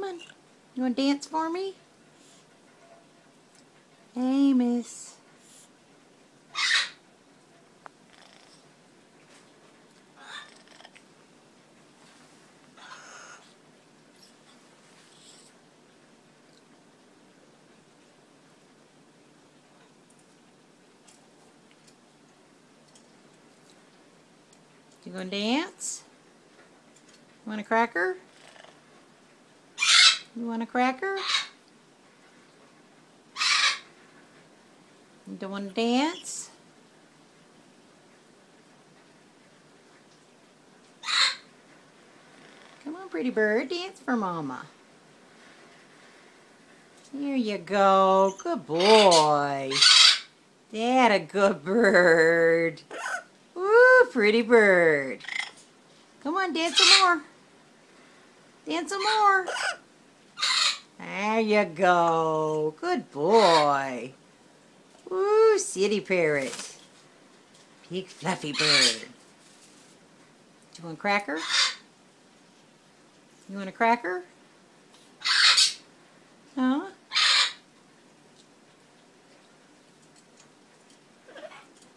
Come on. You want to dance for me? Amos. You gonna dance? Want a cracker? You want a cracker? You don't want to dance? Come on, pretty bird, dance for Mama. Here you go. Good boy. That a good bird. Woo, pretty bird. Come on, dance some more. Dance some more. There you go. Good boy. Woo, city parrot. Big fluffy bird. Do you want a cracker? You want a cracker? Huh?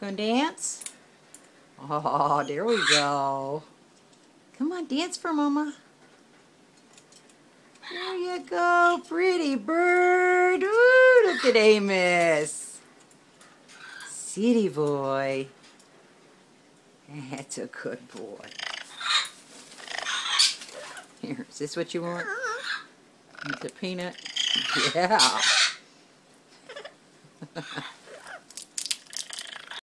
Gonna dance? Oh, there we go. Come on, dance for Mama. There you go, pretty bird. Ooh, look at Amos. City boy. That's a good boy. Here, is this what you want? It's a peanut? Yeah.